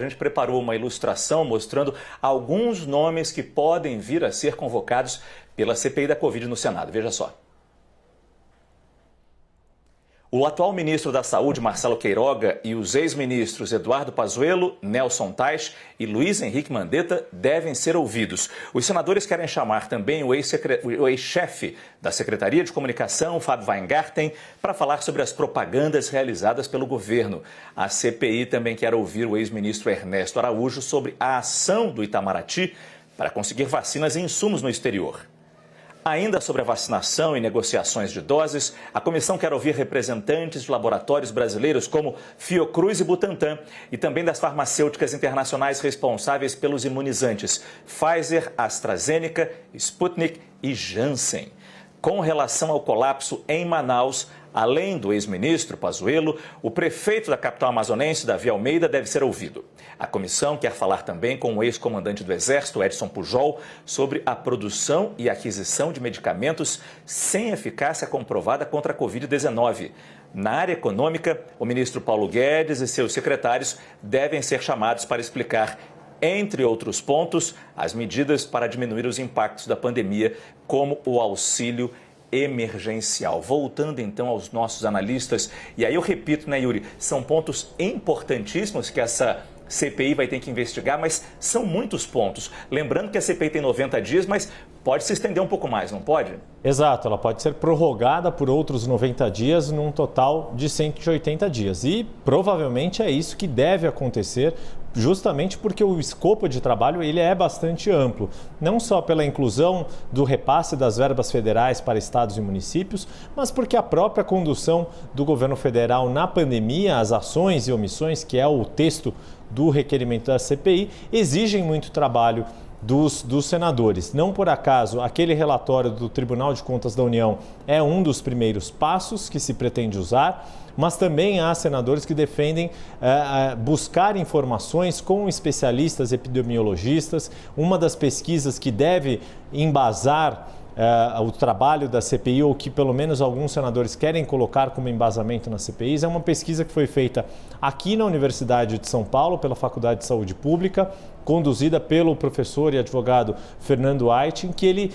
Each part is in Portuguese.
A gente preparou uma ilustração mostrando alguns nomes que podem vir a ser convocados pela CPI da Covid no Senado. Veja só. O atual ministro da Saúde, Marcelo Queiroga, e os ex-ministros Eduardo Pazuello, Nelson Teich e Luiz Henrique Mandetta devem ser ouvidos. Os senadores querem chamar também o ex-chefe da Secretaria de Comunicação, Fábio Weingarten, para falar sobre as propagandas realizadas pelo governo. A CPI também quer ouvir o ex-ministro Ernesto Araújo sobre a ação do Itamaraty para conseguir vacinas e insumos no exterior. Ainda sobre a vacinação e negociações de doses, a comissão quer ouvir representantes de laboratórios brasileiros como Fiocruz e Butantan e também das farmacêuticas internacionais responsáveis pelos imunizantes Pfizer, AstraZeneca, Sputnik e Janssen. Com relação ao colapso em Manaus, além do ex-ministro Pazuello, o prefeito da capital amazonense, Davi Almeida, deve ser ouvido. A comissão quer falar também com o ex-comandante do Exército, Edson Pujol, sobre a produção e aquisição de medicamentos sem eficácia comprovada contra a Covid-19. Na área econômica, o ministro Paulo Guedes e seus secretários devem ser chamados para explicar, entre outros pontos, as medidas para diminuir os impactos da pandemia, como o auxílio emergencial. Voltando então aos nossos analistas, e aí eu repito, né, Yuri, são pontos importantíssimos que essa CPI vai ter que investigar, mas são muitos pontos. Lembrando que a CPI tem 90 dias, mas pode se estender um pouco mais, não pode? Exato, ela pode ser prorrogada por outros 90 dias, num total de 180 dias. E provavelmente é isso que deve acontecer, justamente porque o escopo de trabalho ele é bastante amplo, não só pela inclusão do repasse das verbas federais para estados e municípios, mas porque a própria condução do governo federal na pandemia, as ações e omissões, que é o texto do requerimento da CPI, exigem muito trabalho dos senadores. Não por acaso, aquele relatório do Tribunal de Contas da União é um dos primeiros passos que se pretende usar, mas também há senadores que defendem buscar informações com especialistas epidemiologistas. Uma das pesquisas que deve embasar o trabalho da CPI, ou que pelo menos alguns senadores querem colocar como embasamento nas CPIs, é uma pesquisa que foi feita aqui na Universidade de São Paulo, pela Faculdade de Saúde Pública, conduzida pelo professor e advogado Fernando Aitin, que ele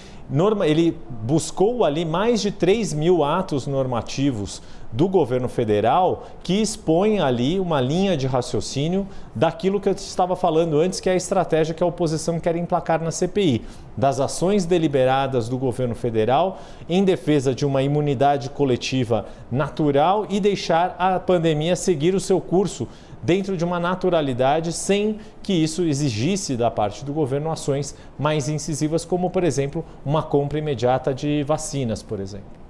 buscou ali mais de 3.000 atos normativos do governo federal que expõem ali uma linha de raciocínio daquilo que eu estava falando antes, que é a estratégia que a oposição quer emplacar na CPI, das ações deliberadas do governo federal em defesa de uma imunidade coletiva natural e deixar a pandemia seguir o seu curso dentro de uma naturalidade, sem que isso exigisse da parte do governo ações mais incisivas, como, por exemplo, uma compra imediata de vacinas, por exemplo.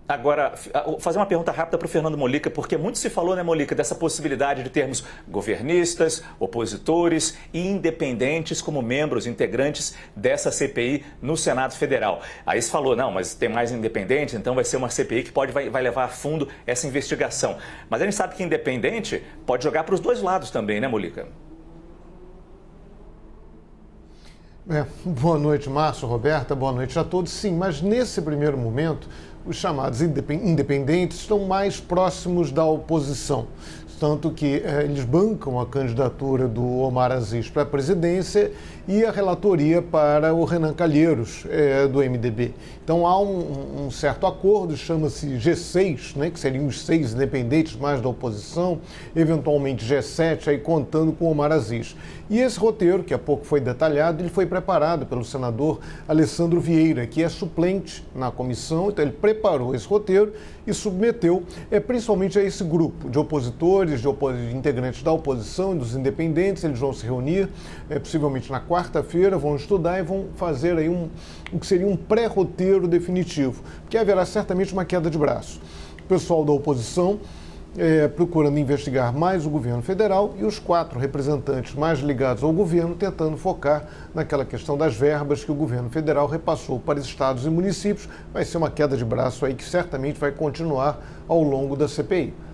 Agora, fazer uma pergunta rápida para o Fernando Molica, porque muito se falou, né, Molica, dessa possibilidade de termos governistas, opositores e independentes como membros integrantes dessa CPI no Senado Federal. Aí se falou, não, mas tem mais independentes, então vai ser uma CPI que vai levar a fundo essa investigação. Mas a gente sabe que independente pode jogar para os dois lados também, né, Molica? Boa noite, Márcio, Roberta, boa noite a todos. Sim, mas nesse primeiro momento, os chamados independentes estão mais próximos da oposição, tanto que eles bancam a candidatura do Omar Aziz para a presidência e a relatoria para o Renan Calheiros, do MDB. Então há um certo acordo, chama-se G6, né, que seriam os 6 independentes mais da oposição, eventualmente G7, aí contando com o Omar Aziz. E esse roteiro, que há pouco foi detalhado, ele foi preparado pelo senador Alessandro Vieira, que é suplente na comissão, então ele preparou esse roteiro e submeteu principalmente a esse grupo de opositores, de integrantes da oposição e dos independentes. Eles vão se reunir, possivelmente na quarta-feira, vão estudar e vão fazer aí o que seria um pré-roteiro definitivo, porque haverá certamente uma queda de braço. O pessoal da oposição procurando investigar mais o governo federal e os 4 representantes mais ligados ao governo tentando focar naquela questão das verbas que o governo federal repassou para estados e municípios. Vai ser uma queda de braço aí que certamente vai continuar ao longo da CPI.